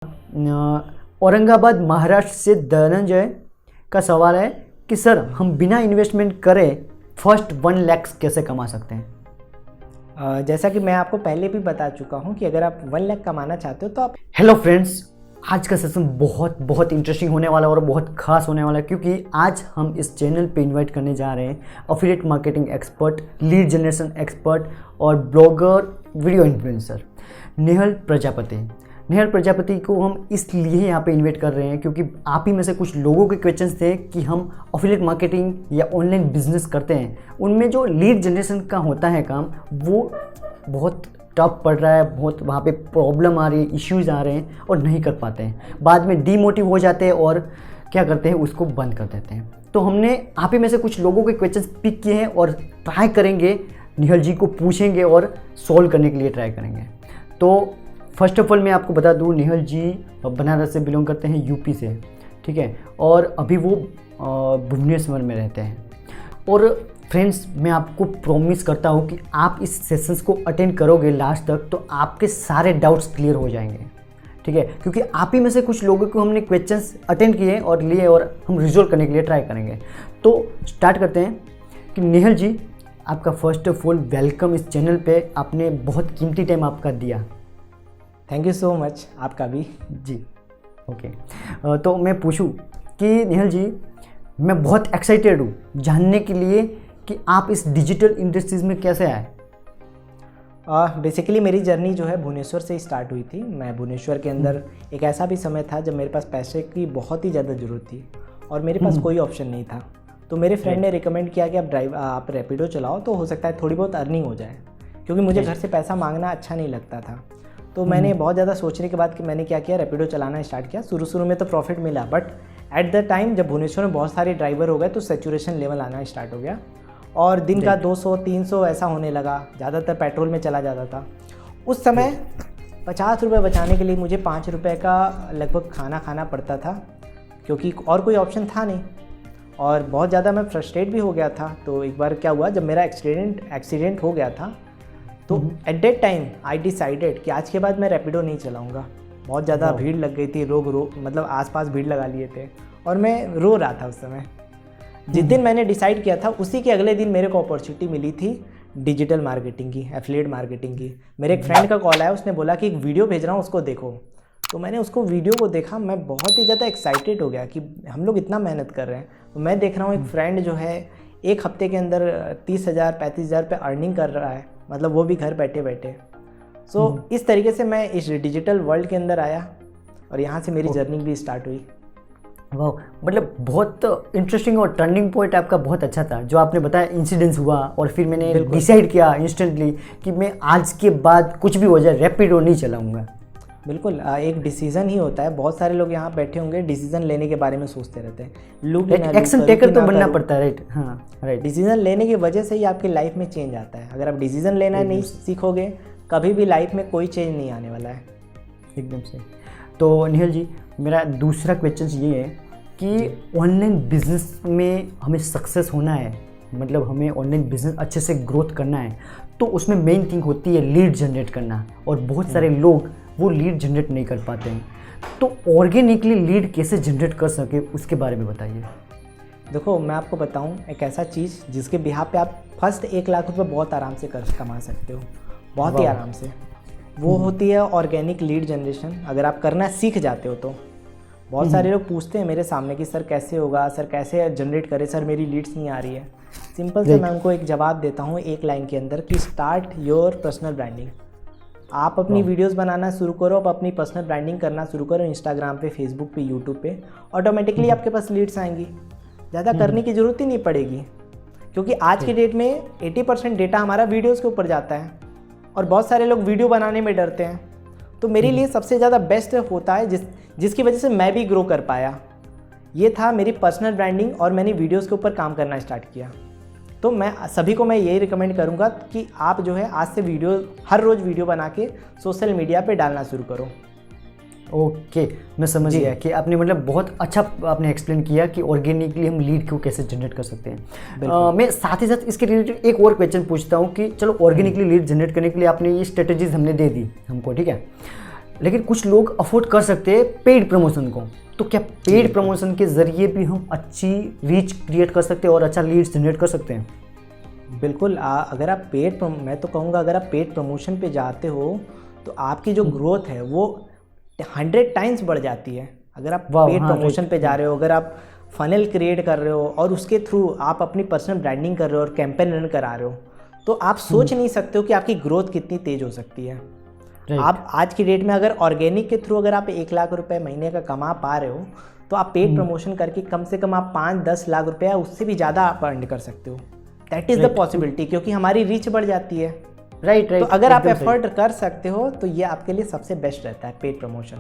औरंगाबाद महाराष्ट्र से धनंजय का सवाल है कि सर हम बिना इन्वेस्टमेंट करे फर्स्ट 1 लाख कैसे कमा सकते हैं। जैसा कि मैं आपको पहले भी बता चुका हूं कि अगर आप 1 लाख कमाना चाहते हो तो आप हेलो फ्रेंड्स, आज का सेशन बहुत इंटरेस्टिंग होने वाला है और बहुत खास होने वाला है, क्योंकि आज हम इस चैनल पे इनवाइट करने जा रहे हैं affiliate marketing expert, lead generation expert और blogger, video influencer Nehal Prajapati. Nehal Prajapati को हम इसलिए यहाँ पे इन्वाइट कर रहे हैं क्योंकि आप ही में से कुछ लोगों के क्वेश्चंस थे कि हम एफिलिएट मार्केटिंग या ऑनलाइन बिजनेस करते हैं, उनमें जो लीड जनरेशन का होता है काम वो बहुत टफ पड़ रहा है, बहुत वहाँ पे प्रॉब्लम आ रही है, इश्यूज़ आ रहे हैं और नहीं कर पाते हैं, बाद में डीमोटिव हो जाते हैं और क्या करते हैं उसको बंद कर देते हैं। तो हमने आप ही में से कुछ लोगों के क्वेश्चंस पिक किए हैं और ट्राई करेंगे, नेहल जी को पूछेंगे और सॉल्व करने के लिए ट्राई करेंगे। तो फर्स्ट ऑफ ऑल मैं आपको बता दूं, नेहल जी बनारस से बिलोंग करते हैं, यूपी से, ठीक है, और अभी वो भुवनेश्वर में रहते हैं। और फ्रेंड्स, मैं आपको प्रॉमिस करता हूँ कि आप इस सेशंस को अटेंड करोगे लास्ट तक तो आपके सारे डाउट्स क्लियर हो जाएंगे, ठीक है, क्योंकि आप ही में से कुछ लोगों को हमने क्वेश्चंस अटेंड किए और लिए और हम रिजोल्व करने के लिए ट्राई करेंगे। तो स्टार्ट करते हैं कि नेहल जी, आपका फर्स्ट ऑफ ऑल वेलकम इस चैनल पे, आपने बहुत कीमती टाइम आपका दिया। थैंक यू सो मच, आपका भी जी। ओके, तो मैं पूछूं कि नेहल जी, मैं बहुत एक्साइटेड हूँ जानने के लिए कि आप इस डिजिटल इंडस्ट्रीज़ में कैसे आए। बेसिकली मेरी जर्नी जो है भुवनेश्वर से ही स्टार्ट हुई थी। मैं भुवनेश्वर के अंदर एक ऐसा भी समय था जब मेरे पास पैसे की बहुत ही ज़्यादा ज़रूरत थी और मेरे पास कोई ऑप्शन नहीं था। तो मेरे फ्रेंड ने रिकमेंड किया कि आप रैपिडो चलाओ तो हो सकता है थोड़ी बहुत अर्निंग हो जाए, क्योंकि मुझे घर से पैसा मांगना अच्छा नहीं लगता था। तो मैंने बहुत ज़्यादा सोचने के बाद कि मैंने क्या किया, रैपिडो चलाना स्टार्ट किया। शुरू में तो प्रॉफिट मिला, बट एट द टाइम जब भुवनेश्वर में बहुत सारे ड्राइवर हो गए तो सैचुरेशन लेवल आना स्टार्ट हो गया और दिन का 200-300 ऐसा होने लगा। ज़्यादातर पेट्रोल में चला जाता था। उस समय 50 रुपये बचाने के लिए मुझे 5 रुपये का लगभग खाना खाना पड़ता था, क्योंकि और कोई ऑप्शन था नहीं। और बहुत ज़्यादा मैं फ्रस्ट्रेट भी हो गया था। तो एक बार क्या हुआ, जब मेरा एक्सीडेंट हो गया था तो at that time I decided कि आज के बाद मैं रैपिडो नहीं चलाऊँगा। बहुत ज़्यादा भीड़ लग गई थी, लोग मतलब आसपास भीड़ लगा लिए थे और मैं रो रहा था उस समय। जिस दिन मैंने डिसाइड किया था उसी के अगले दिन मेरे को अपॉर्चुनिटी मिली थी डिजिटल मार्केटिंग की, एफिलिएट मार्केटिंग की। मेरे एक फ्रेंड का कॉल आया, उसने बोला कि एक वीडियो भेज रहा हूँ उसको देखो। तो मैंने उसको वीडियो को देखा, मैं बहुत ही ज़्यादा एक्साइटेड हो गया कि हम लोग इतना मेहनत कर रहे हैं। तो मैं देख रहा हूँ एक फ्रेंड जो है एक हफ्ते के अंदर 30,000-35,000 पे अर्निंग कर रहा है, मतलब वो भी घर बैठे बैठे। सो इस तरीके से मैं इस डिजिटल वर्ल्ड के अंदर आया और यहाँ से मेरी जर्नी भी स्टार्ट हुई। वाह, मतलब बहुत इंटरेस्टिंग और टर्निंग पॉइंट आपका बहुत अच्छा था जो आपने बताया, इंसिडेंस हुआ और फिर मैंने डिसाइड किया इंस्टेंटली कि मैं आज के बाद कुछ भी हो जाए रैपिडो नहीं चलाऊंगा। बिल्कुल, एक डिसीजन ही होता है। बहुत सारे लोग यहाँ बैठे होंगे डिसीजन लेने के बारे में सोचते रहते हैं, एक्शन टेकर तो बनना पड़ता है, राइट? हाँ, राइट। डिसीजन लेने की वजह से ही आपकी लाइफ में चेंज आता है। अगर आप डिसीजन लेना नहीं सीखोगे कभी भी लाइफ में कोई चेंज नहीं आने वाला है। एकदम से। तो नेहल जी, मेरा दूसरा क्वेश्चन ये है कि ऑनलाइन बिजनेस में हमें सक्सेस होना है, मतलब हमें ऑनलाइन बिजनेस अच्छे से ग्रोथ करना है, तो उसमें मेन थिंग होती है लीड जनरेट करना, और बहुत सारे लोग वो लीड जनरेट नहीं कर पाते हैं। तो ऑर्गेनिकली लीड कैसे जनरेट कर सके उसके बारे में बताइए। देखो, मैं आपको बताऊं एक ऐसा चीज़ जिसके बिहार पे आप फर्स्ट 1 लाख रुपये बहुत आराम से कमा सकते हो, बहुत ही आराम से। वो होती है ऑर्गेनिक लीड जनरेशन। अगर आप करना सीख जाते हो तो बहुत सारे लोग पूछते हैं मेरे सामने कि सर कैसे होगा, सर कैसे जनरेट करें, सर मेरी लीड्स नहीं आ रही है। सिंपल से मैं उनको एक जवाब देता हूँ एक लाइन के अंदर कि स्टार्ट योर पर्सनल ब्रांडिंग। आप अपनी वीडियोस बनाना शुरू करो, आप अपनी पर्सनल ब्रांडिंग करना शुरू करो इंस्टाग्राम पे, फेसबुक पे, यूट्यूब पे, ऑटोमेटिकली आपके पास लीड्स आएंगी। ज़्यादा करने की ज़रूरत ही नहीं पड़ेगी, क्योंकि आज की डेट में 80% डेटा हमारा वीडियोज़ के ऊपर जाता है और बहुत सारे लोग वीडियो बनाने में डरते हैं। तो मेरे लिए सबसे ज़्यादा बेस्ट होता है जिसकी वजह से मैं भी ग्रो कर पाया, ये था मेरी पर्सनल ब्रांडिंग, और मैंने वीडियोज़ के ऊपर काम करना स्टार्ट किया। तो मैं सभी को यही रिकमेंड करूंगा कि आप जो है आज से हर रोज़ वीडियो बना के सोशल मीडिया पे डालना शुरू करो। ओके, मैं समझ गया कि आपने मतलब बहुत अच्छा आपने एक्सप्लेन किया कि ऑर्गेनिकली हम लीड को कैसे जनरेट कर सकते हैं। मैं साथ ही साथ इसके रिलेटेड एक और क्वेश्चन पूछता हूँ कि चलो ऑर्गेनिकली लीड जनरेट करने के लिए आपने ये स्ट्रेटजीज हमने दे दी हमको, ठीक है, लेकिन कुछ लोग अफोर्ड कर सकते हैं पेड प्रमोशन को। तो क्या पेड प्रमोशन के ज़रिए भी हम अच्छी रीच क्रिएट कर सकते हैं और अच्छा लीड्स जनरेट कर सकते हैं? बिल्कुल। अगर आप मैं तो कहूँगा अगर आप पेड प्रमोशन पे जाते हो तो आपकी जो ग्रोथ है वो 100 टाइम्स बढ़ जाती है। अगर आप पेड प्रमोशन पे जा रहे हो, अगर आप फनल क्रिएट कर रहे हो और उसके थ्रू आप अपनी पर्सनल ब्रांडिंग कर रहे हो और कैंपेन रन करा रहे हो, तो आप सोच नहीं सकते हो कि आपकी ग्रोथ कितनी तेज हो सकती है। आप आज की डेट में अगर ऑर्गेनिक के थ्रू अगर आप 1 लाख रुपए महीने का कमा पा रहे हो, तो आप पेड प्रमोशन करके कम से कम आप 5-10 लाख रुपया उससे भी ज़्यादा आप अर्न कर सकते हो। दैट इज़ द पॉसिबिलिटी, क्योंकि हमारी रीच बढ़ जाती है। राइट। तो अगर आप एफर्ट कर सकते हो तो ये आपके लिए सबसे बेस्ट रहता है पेड प्रमोशन।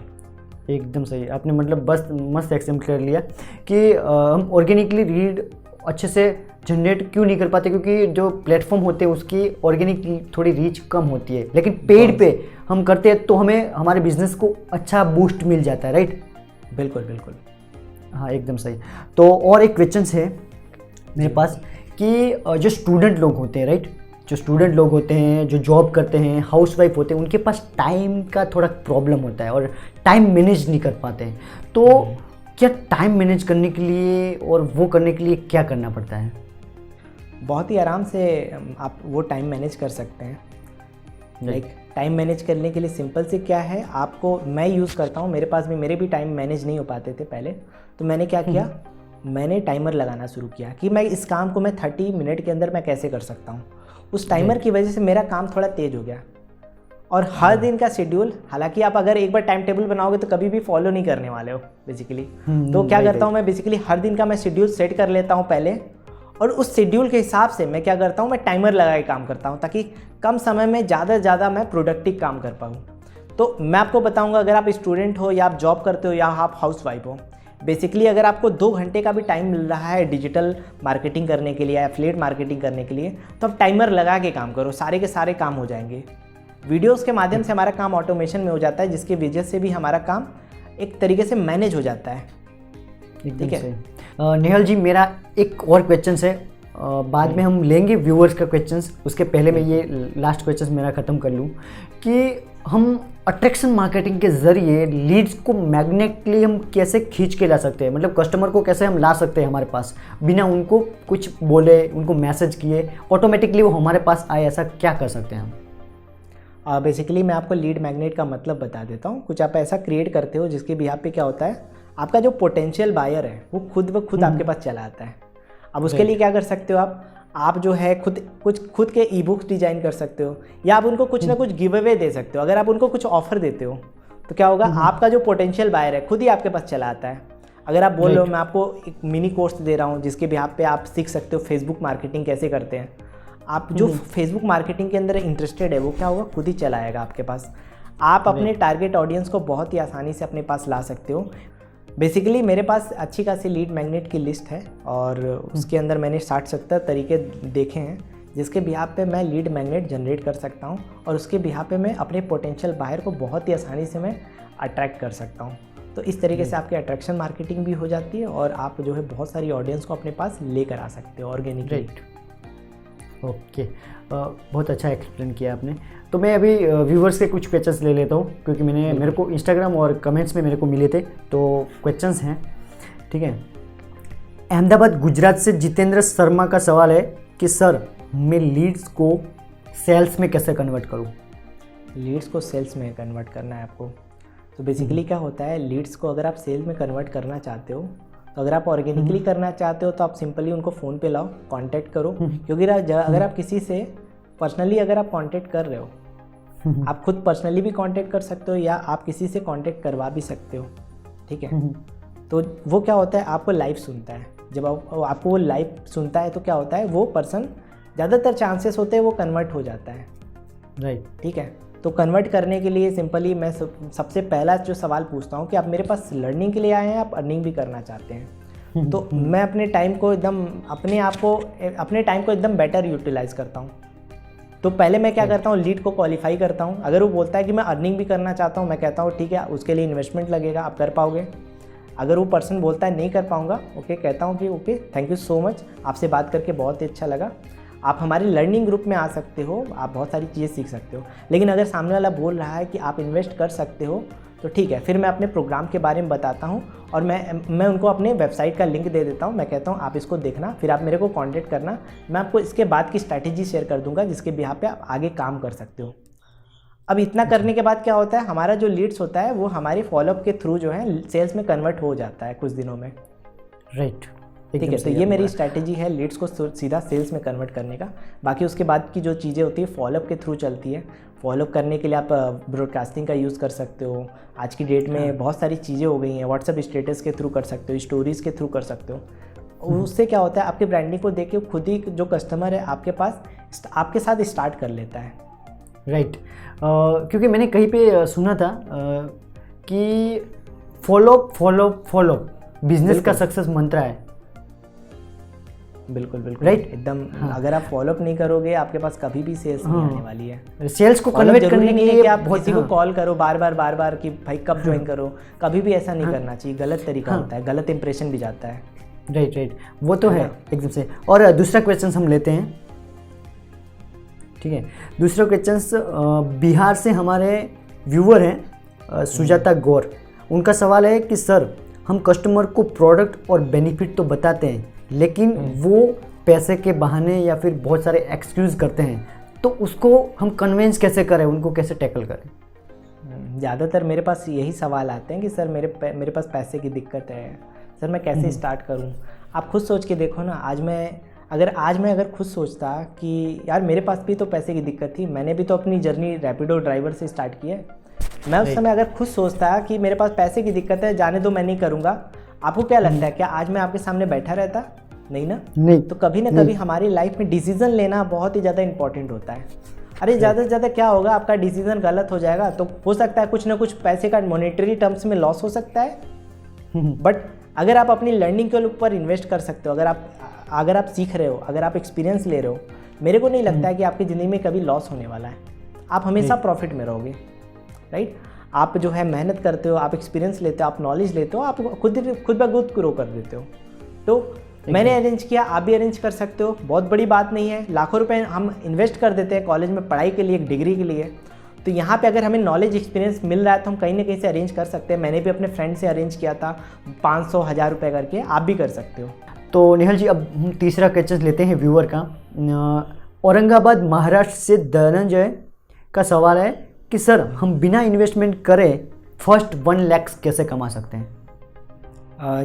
एकदम सही, आपने मतलब बस मस्त एक्सप्लेन कर लिया कि हम ऑर्गेनिकली रीड अच्छे से जनरेट क्यों नहीं कर पाते, क्योंकि जो प्लेटफॉर्म होते हैं उसकी ऑर्गेनिक थोड़ी रीच कम होती है, लेकिन पेड पे हम करते हैं तो हमें हमारे बिजनेस को अच्छा बूस्ट मिल जाता है। राइट, बिल्कुल बिल्कुल। हाँ एकदम सही। तो और एक क्वेश्चन है मेरे पास कि जो स्टूडेंट लोग होते हैं, राइट, जो स्टूडेंट लोग होते हैं, जो जॉब करते हैं, हाउसवाइफ होते हैं, उनके पास टाइम का थोड़ा प्रॉब्लम होता है और टाइम मैनेज नहीं कर पाते हैं। तो क्या टाइम मैनेज करने के लिए और वो करने के लिए क्या करना पड़ता है? बहुत ही आराम से आप वो टाइम मैनेज कर सकते हैं। लाइक टाइम मैनेज करने के लिए सिंपल से क्या है, आपको मैं यूज़ करता हूँ, मेरे भी टाइम मैनेज नहीं हो पाते थे पहले, तो मैंने क्या किया, मैंने टाइमर लगाना शुरू किया कि मैं इस काम को मैं 30 मिनट के अंदर मैं कैसे कर सकता हूँ। उस टाइमर की वजह से मेरा काम थोड़ा तेज हो गया। और हर दिन का शेड्यूल, हालांकि आप अगर एक बार टाइम टेबल बनाओगे तो कभी भी फॉलो नहीं करने वाले हो बेसिकली। तो क्या करता हूँ मैं बेसिकली हर दिन का मैं शेड्यूल सेट कर लेता हूँ पहले, और उस शेड्यूल के हिसाब से मैं क्या करता हूँ, मैं टाइमर लगा के काम करता हूँ ताकि कम समय में ज़्यादा से ज़्यादा मैं प्रोडक्टिव काम कर पाऊँ। तो मैं आपको बताऊँगा, अगर आप स्टूडेंट हो या आप जॉब करते हो या आप हाउसवाइफ हो, बेसिकली अगर आपको 2 घंटे का भी टाइम मिल रहा है डिजिटल मार्केटिंग करने के लिए या एफिलिएट मार्केटिंग करने के लिए, तो आप टाइमर लगा के काम करो, सारे के सारे काम हो जाएंगे। वीडियोस के माध्यम से हमारा काम ऑटोमेशन में हो जाता है, जिसकी वजह से भी हमारा काम एक तरीके से मैनेज हो जाता है। ठीक है नेहल जी, मेरा एक और क्वेश्चन है, बाद में हम लेंगे व्यूअर्स का क्वेश्चंस, उसके पहले मैं ये लास्ट क्वेश्चन मेरा ख़त्म कर लूँ कि हम अट्रैक्शन मार्केटिंग के ज़रिए लीड्स को मैग्नेटली हम कैसे खींच के ला सकते हैं, मतलब कस्टमर को कैसे हम ला सकते हैं हमारे पास बिना उनको कुछ बोले, उनको मैसेज किए, ऑटोमेटिकली वो हमारे पास आए, ऐसा क्या कर सकते हैं हम? बेसिकली मैं आपको लीड मैग्नेट का मतलब बता देता हूँ। कुछ आप ऐसा क्रिएट करते हो जिसके बिहाफ पे क्या होता है, आपका जो पोटेंशियल बायर है वो खुद आपके पास चला आता है। अब उसके लिए क्या कर सकते हो, आप जो है खुद के ई बुक्स डिजाइन कर सकते हो, या आप उनको कुछ ना कुछ गिव अवे दे सकते हो। अगर आप उनको कुछ ऑफर देते हो तो क्या होगा, आपका जो पोटेंशियल बायर है खुद ही आपके पास चला आता है। अगर आप बोल रहे हो मैं आपको एक मिनी कोर्स दे रहा हूँ जिसके बिहाफ पे आप सीख सकते हो फेसबुक मार्केटिंग कैसे करते हैं, आप जो फेसबुक मार्केटिंग के अंदर इंटरेस्टेड है वो क्या होगा, खुद ही चला आएगा आपके पास। आप अपने टारगेट ऑडियंस को बहुत ही आसानी से अपने पास ला सकते हो। बेसिकली मेरे पास अच्छी खासी लीड मैग्नेट की लिस्ट है और उसके अंदर मैंने 60-70 तरीके देखे हैं जिसके बिहाफ पे मैं लीड मैग्नेट जनरेट कर सकता हूँ, और उसके बिहाफ पे मैं अपने पोटेंशियल बायर को बहुत ही आसानी से मैं अट्रैक्ट कर सकता हूँ। तो इस तरीके से आपकी अट्रैक्शन मार्केटिंग भी हो जाती है और आप जो है बहुत सारी ऑडियंस को अपने पास लेकर आ सकते हो ऑर्गेनिकली। ओके, बहुत अच्छा एक्सप्लेन किया आपने। तो मैं अभी व्यूवर्स के कुछ क्वेश्चंस ले लेता हूँ, क्योंकि मेरे को इंस्टाग्राम और कमेंट्स में मेरे को मिले थे, तो क्वेश्चंस हैं, ठीक है। अहमदाबाद गुजरात से जितेंद्र शर्मा का सवाल है कि सर मैं लीड्स को सेल्स में कैसे कन्वर्ट करूँ? लीड्स को सेल्स में कन्वर्ट करना है आपको, तो बेसिकली क्या होता है, लीड्स को अगर आप सेल में कन्वर्ट करना चाहते हो, तो अगर आप ऑर्गेनिकली करना चाहते हो तो आप सिंपली उनको फ़ोन पे लाओ, कांटेक्ट करो। क्योंकि अगर आप किसी से पर्सनली अगर आप कांटेक्ट कर रहे हो, आप खुद पर्सनली भी कांटेक्ट कर सकते हो या आप किसी से कांटेक्ट करवा भी सकते हो, ठीक है। तो वो क्या होता है, आपको लाइव सुनता है। जब आपको वो लाइव सुनता है तो क्या होता है, वो पर्सन ज़्यादातर चांसेस होते हैं वो कन्वर्ट हो जाता है, राइट, ठीक है। तो कन्वर्ट करने के लिए सिंपली मैं सबसे पहला जो सवाल पूछता हूँ कि आप मेरे पास लर्निंग के लिए आए हैं, आप अर्निंग भी करना चाहते हैं। तो मैं अपने टाइम को एकदम बेटर यूटिलाइज़ करता हूँ। तो पहले मैं क्या करता हूँ, लीड को क्वालिफाई करता हूँ। अगर वो बोलता है कि मैं अर्निंग भी करना चाहता हूँ, मैं कहता हूँ ठीक है, उसके लिए इन्वेस्टमेंट लगेगा, आप कर पाओगे। अगर वो पर्सन बोलता है नहीं कर पाऊँगा, ओके, कहता हूँ कि okay thank you so much, आपसे बात करके बहुत ही अच्छा लगा, आप हमारे लर्निंग ग्रुप में आ सकते हो, आप बहुत सारी चीज़ें सीख सकते हो। लेकिन अगर सामने वाला बोल रहा है कि आप इन्वेस्ट कर सकते हो तो ठीक है, फिर मैं अपने प्रोग्राम के बारे में बताता हूँ और मैं उनको अपने वेबसाइट का लिंक दे देता हूँ। मैं कहता हूँ आप इसको देखना, फिर आप मेरे को कांटेक्ट करना, मैं आपको इसके बाद की स्ट्रैटेजी शेयर कर दूँगा जिसके बिहाफ पे आप आगे काम कर सकते हो। अब इतना करने के बाद क्या होता है, हमारा जो लीड्स होता है वो हमारी फॉलोअप के थ्रू जो है सेल्स में कन्वर्ट हो जाता है कुछ दिनों में। राइट, ठीक है, तो ये मेरी स्ट्रैटेजी है लीड्स को सीधा सेल्स में कन्वर्ट करने का। बाकी उसके बाद की जो चीज़ें होती है फॉलोअप के थ्रू चलती है। फॉलोअप करने के लिए आप ब्रॉडकास्टिंग का यूज़ कर सकते हो। आज की डेट में बहुत सारी चीज़ें हो गई हैं, व्हाट्सएप स्टेटस के थ्रू कर सकते हो, स्टोरीज़ के थ्रू कर सकते हो। उससे क्या होता है, आपके ब्रांडिंग को देख के खुद ही जो कस्टमर है आपके पास आपके साथ स्टार्ट कर लेता है। राइट, क्योंकि मैंने कहीं पे सुना था कि फॉलो बिजनेस का सक्सेस मंत्र है। बिल्कुल बिल्कुल, राइट, एकदम। अगर आप फॉलोअप नहीं करोगे आपके पास कभी भी सेल्स नहीं आने वाली है। सेल्स को कन्वर्ट करने के लिए कि आप किसी को कॉल करो बार बार कि भाई कब ज्वाइन करो, कभी भी ऐसा नहीं करना चाहिए। गलत तरीका होता है, गलत इंप्रेशन भी जाता है। राइट, वो तो है एकदम से। और दूसरा क्वेश्चन हम लेते हैं, ठीक है। दूसरा क्वेश्चन बिहार से हमारे व्यूअर हैं सुजाता गौर। उनका सवाल है कि सर, हम कस्टमर को प्रोडक्ट और बेनिफिट तो बताते हैं लेकिन वो पैसे के बहाने या फिर बहुत सारे एक्सक्यूज़ करते हैं, तो उसको हम कन्विंस कैसे करें, उनको कैसे टैकल करें? ज़्यादातर मेरे पास यही सवाल आते हैं कि सर मेरे पास पैसे की दिक्कत है, सर मैं कैसे स्टार्ट करूं। आप खुद सोच के देखो ना, आज मैं अगर खुद सोचता कि यार मेरे पास भी तो पैसे की दिक्कत थी, मैंने भी तो अपनी जर्नी रैपिडो ड्राइवर से स्टार्ट की है। मैं उस समय अगर खुद सोचता कि मेरे पास पैसे की दिक्कत है, जाने दो मैं नहीं करूँगा, आपको क्या लगता है क्या आज मैं आपके सामने बैठा रहता? नहीं ना। नहीं। तो कभी ना कभी हमारी लाइफ में डिसीजन लेना बहुत ही ज़्यादा इंपॉर्टेंट होता है। अरे ज़्यादा से ज़्यादा क्या होगा, आपका डिसीजन गलत हो जाएगा तो हो सकता है कुछ ना कुछ पैसे का मॉनेटरी टर्म्स में लॉस हो सकता है, बट अगर आप अपनी लर्निंग के ऊपर इन्वेस्ट कर सकते हो, अगर आप सीख रहे हो, अगर आप एक्सपीरियंस ले रहे हो, मेरे को नहीं लगता है कि आपकी ज़िंदगी में कभी लॉस होने वाला है। आप हमेशा प्रॉफिट में रहोगे। राइट, आप जो है मेहनत करते हो, आप एक्सपीरियंस लेते हो, आप नॉलेज लेते हो, आप खुद ब खुद ग्रो कर देते हो। तो मैंने अरेंज किया, आप भी अरेंज कर सकते हो, बहुत बड़ी बात नहीं है। लाखों रुपए हम इन्वेस्ट कर देते हैं कॉलेज में पढ़ाई के लिए, एक डिग्री के लिए। तो यहाँ पे अगर हमें नॉलेज एक्सपीरियंस मिल रहा है तो हम कहीं ना कहीं से अरेंज कर सकते हैं। मैंने भी अपने फ्रेंड से अरेंज किया था 500-1000 रुपये करके, आप भी कर सकते हो। तो निहल जी, अब हम तीसरा क्वेश्चन लेते हैं व्यूअर का। औरंगाबाद महाराष्ट्र से धनंजय का सवाल है कि सर, हम बिना इन्वेस्टमेंट करे फर्स्ट 1 लाख कैसे कमा सकते हैं?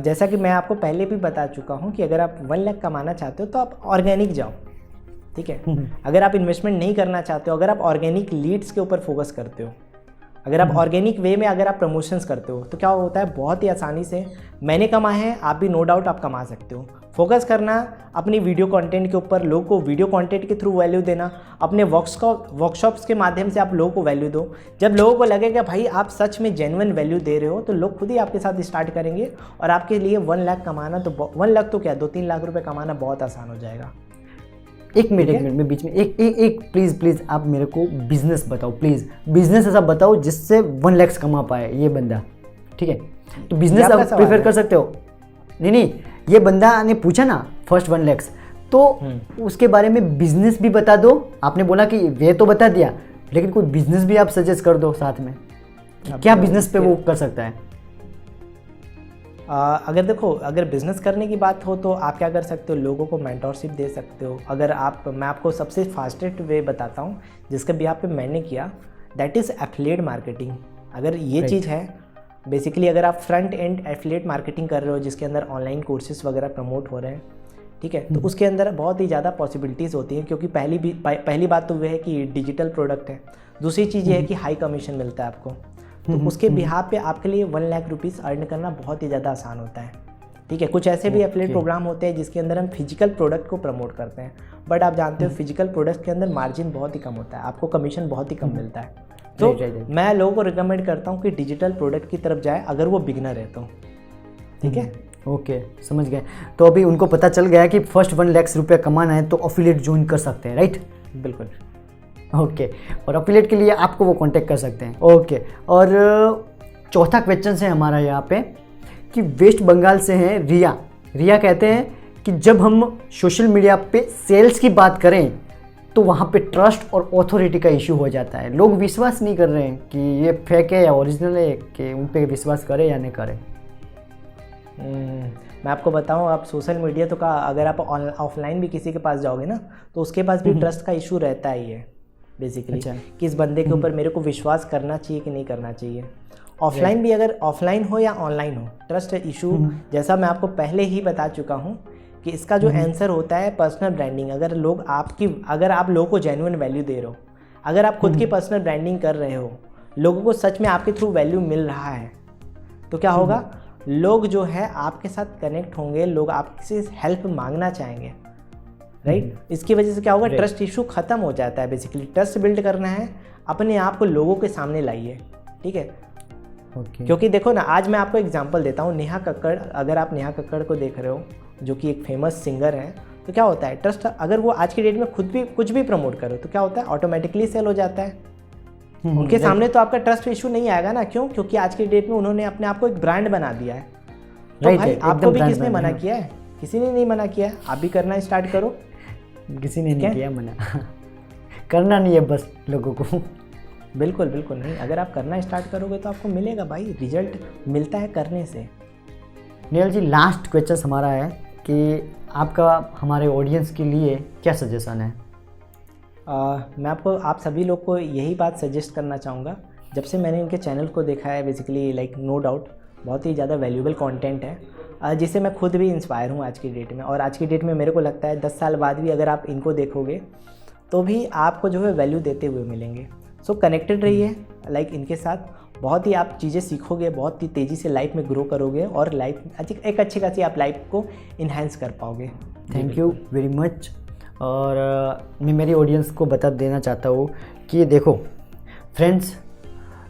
जैसा कि मैं आपको पहले भी बता चुका हूँ कि अगर आप 1 लाख कमाना चाहते हो तो आप ऑर्गेनिक जाओ, ठीक है। अगर आप इन्वेस्टमेंट नहीं करना चाहते हो, अगर आप ऑर्गेनिक लीड्स के ऊपर फोकस करते हो, अगर आप ऑर्गेनिक वे में अगर आप प्रमोशंस करते हो, तो क्या होता है, बहुत ही आसानी से मैंने कमाए हैं, आप भी नो डाउट आप कमा सकते हो। फोकस करना अपनी वीडियो कंटेंट के ऊपर, लोगों को वीडियो कंटेंट के थ्रू वैल्यू देना, अपने वर्कशॉप्स के माध्यम से आप लोगों को वैल्यू दो। जब लोगों को लगेगा भाई आप सच में जेन्युइन वैल्यू दे रहे हो, तो लोग खुद ही आपके साथ स्टार्ट करेंगे और आपके लिए 1 लाख कमाना, तो 1 लाख तो क्या 2-3 लाख रुपये कमाना बहुत आसान हो जाएगा। एक मिनट में बीच में एक प्लीज़ आप मेरे को बिजनेस बताओ, प्लीज़ बिजनेस ऐसा बताओ जिससे 1 लाख कमा पाए ये बंदा, ठीक है। तो बिजनेस आप प्रेफर कर सकते हो। नहीं, ये बंदा ने पूछा ना फर्स्ट 1 लाख, तो उसके बारे में बिजनेस भी बता दो। आपने बोला कि वे तो बता दिया, लेकिन कोई बिजनेस भी आप सजेस्ट कर दो साथ में, क्या बिजनेस पे वो कर सकता है? अगर बिज़नेस करने की बात हो तो आप क्या कर सकते हो, लोगों को मेंटोरशिप दे सकते हो। मैं आपको सबसे फास्टेस्ट वे बताता हूँ जिसके भी आप पे मैंने किया, दैट इज़ एफिलिएट मार्केटिंग। अगर ये चीज़ है बेसिकली, अगर आप फ्रंट एंड एफिलिएट मार्केटिंग कर रहे हो जिसके अंदर ऑनलाइन कोर्सेज वगैरह प्रमोट हो रहे हैं, ठीक है, तो उसके अंदर बहुत ही ज़्यादा पॉसिबिलिटीज़ होती हैं। क्योंकि पहली बात तो वह है कि डिजिटल प्रोडक्ट है, दूसरी चीज़ ये है कि हाई कमीशन मिलता है आपको। तो उसके बिहाफ पे आपके लिए 1 लाख रुपीज़ अर्न करना बहुत ही ज़्यादा आसान होता है, ठीक है। कुछ ऐसे भी एफिलिएट प्रोग्राम होते हैं जिसके अंदर हम फिजिकल प्रोडक्ट को प्रमोट करते हैं, बट आप जानते हो फिजिकल प्रोडक्ट के अंदर मार्जिन बहुत ही कम होता है, आपको कमीशन बहुत ही कम मिलता है। तो मैं लोगों को रिकमेंड करता हूँ कि डिजिटल प्रोडक्ट की तरफ जाए अगर वो बिगनर है तो, ठीक है। ओके, समझ गए। तो अभी उनको पता चल गया कि फर्स्ट 1 लाख रुपया कमाना है तो एफिलिएट ज्वाइन कर सकते हैं, राइट? बिल्कुल। ओके, और एफिलिएट के लिए आपको वो कांटेक्ट कर सकते हैं। ओके, और चौथा क्वेश्चन है हमारा यहाँ पे कि वेस्ट बंगाल से हैं रिया कहते हैं कि जब हम सोशल मीडिया पे सेल्स की बात करें तो वहाँ पे ट्रस्ट और ऑथोरिटी का इशू हो जाता है। लोग विश्वास नहीं कर रहे हैं कि ये फेक है या ओरिजिनल है, कि उन पे विश्वास करें या नहीं करें। मैं आपको बताऊं, आप सोशल मीडिया तो का अगर आप ऑफलाइन भी किसी के पास जाओगे ना तो उसके पास भी ट्रस्ट का इशू रहता ही है बेसिकली। अच्छा। कि इस बंदे के ऊपर मेरे को विश्वास करना चाहिए कि नहीं करना चाहिए। ऑफलाइन भी, अगर ऑफलाइन हो या ऑनलाइन हो, ट्रस्ट इशू जैसा मैं आपको पहले ही बता चुका हूँ कि इसका जो आंसर होता है पर्सनल ब्रांडिंग। अगर आप लोगों को जेन्युइन वैल्यू दे रहे हो, अगर आप खुद की पर्सनल ब्रांडिंग कर रहे हो, लोगों को सच में आपके थ्रू वैल्यू मिल रहा है, तो क्या होगा, लोग जो है आपके साथ कनेक्ट होंगे, लोग आपसे हेल्प मांगना चाहेंगे, राइट। इसकी वजह से क्या होगा, ट्रस्ट इशू खत्म हो जाता है। बेसिकली ट्रस्ट बिल्ड करना है, अपने आप को लोगों के सामने लाइए, ठीक है। क्योंकि देखो ना, आज मैं आपको एग्जांपल देता हूँ, नेहा कक्कड़। अगर आप नेहा कक्कड़ को देख रहे हो, जो कि एक फेमस सिंगर है, तो क्या होता है, ट्रस्ट अगर वो आज की डेट में खुद भी कुछ भी प्रमोट करो तो क्या होता है, ऑटोमेटिकली सेल हो जाता है। उनके सामने तो आपका ट्रस्ट इशू नहीं आएगा ना, क्यों? क्योंकि आज की डेट में उन्होंने अपने आप को एक ब्रांड बना दिया है। तो भाई आपको भी किसने मना किया है? किसी ने नहीं मना किया है। आप भी करना स्टार्ट करो। किसी ने नहीं किया मना। करना नहीं है बस लोगों को। बिल्कुल बिल्कुल नहीं, अगर आप करना स्टार्ट करोगे तो आपको मिलेगा भाई, रिजल्ट मिलता है करने से। नेहल जी, लास्ट क्वेश्चन हमारा है कि आपका हमारे ऑडियंस के लिए क्या सजेशन है? मैं आप सभी लोग को यही बात सजेस्ट करना चाहूँगा। जब से मैंने इनके चैनल को देखा है, बेसिकली लाइक नो डाउट बहुत ही ज़्यादा वैल्यूएबल कंटेंट है, जिससे मैं खुद भी इंस्पायर हूँ आज की डेट में। और आज की डेट में मेरे को लगता है 10 साल बाद भी अगर आप इनको देखोगे तो भी आपको जो है वैल्यू देते हुए मिलेंगे। सो कनेक्टेड रहिए लाइक इनके साथ, बहुत ही आप चीज़ें सीखोगे, बहुत ही तेज़ी से लाइफ में ग्रो करोगे और लाइफ एक अच्छी खासी आप लाइफ को इन्हेंस कर पाओगे। Thank you very much. और मैं मेरी ऑडियंस को बता देना चाहता हूँ कि देखो फ्रेंड्स,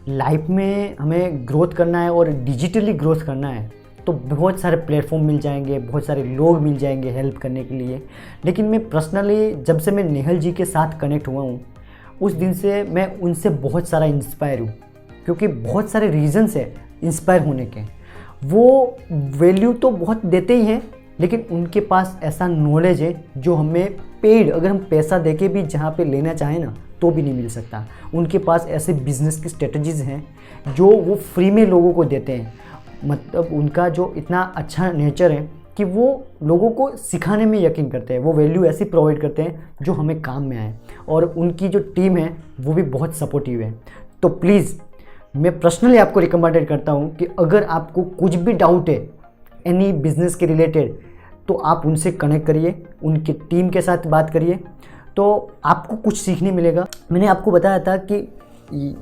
लाइफ में हमें ग्रोथ करना है और डिजिटली ग्रोथ करना है तो बहुत सारे प्लेटफॉर्म मिल जाएंगे, बहुत सारे लोग मिल जाएंगे हेल्प करने के लिए। लेकिन मैं पर्सनली जब से मैं नेहल जी के साथ कनेक्ट हुआ हूँ, उस दिन से मैं उनसे बहुत सारा इंस्पायर हूँ, क्योंकि बहुत सारे रीज़न्स है इंस्पायर होने के। वो वैल्यू तो बहुत देते ही हैं, लेकिन उनके पास ऐसा नॉलेज है जो हमें पेड, अगर हम पैसा देके भी जहाँ पे लेना चाहें ना तो भी नहीं मिल सकता। उनके पास ऐसे बिजनेस की स्ट्रेटजीज़ हैं जो वो फ्री में लोगों को देते हैं। मतलब उनका जो इतना अच्छा नेचर है कि वो लोगों को सिखाने में यकीन करते हैं, वो वैल्यू ऐसी प्रोवाइड करते हैं जो हमें काम में आए। और उनकी जो टीम है वो भी बहुत सपोर्टिव है। तो प्लीज़ मैं पर्सनली आपको रिकमेंडेड करता हूँ कि अगर आपको कुछ भी डाउट है एनी बिजनेस के रिलेटेड तो आप उनसे कनेक्ट करिए, उनके टीम के साथ बात करिए, तो आपको कुछ सीखने मिलेगा। मैंने आपको बताया था कि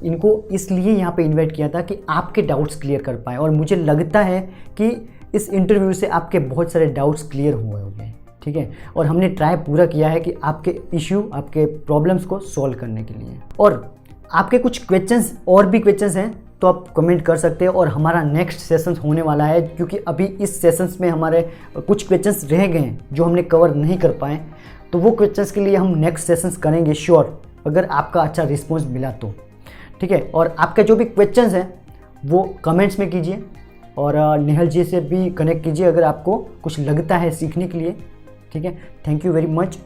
इनको इसलिए यहाँ पे इनवाइट किया था कि आपके डाउट्स क्लियर कर पाए, और मुझे लगता है कि इस इंटरव्यू से आपके बहुत सारे डाउट्स क्लियर हुए होंगे, ठीक है। और हमने ट्राई पूरा किया है कि आपके इश्यू, आपके प्रॉब्लम्स को सॉल्व करने के लिए। और आपके कुछ क्वेश्चंस और भी क्वेश्चंस हैं तो आप कमेंट कर सकते हैं, और हमारा नेक्स्ट सेशन होने वाला है, क्योंकि अभी इस सेशंस में हमारे कुछ क्वेश्चंस रह गए हैं जो हमने कवर नहीं कर पाए। तो वो क्वेश्चंस के लिए हम नेक्स्ट सेशंस करेंगे श्योर, अगर आपका अच्छा रिस्पॉन्स मिला तो, ठीक है। और आपके जो भी क्वेश्चंस हैं वो कमेंट्स में कीजिए, और नेहल जी से भी कनेक्ट कीजिए अगर आपको कुछ लगता है सीखने के लिए, ठीक है। Thank you very much.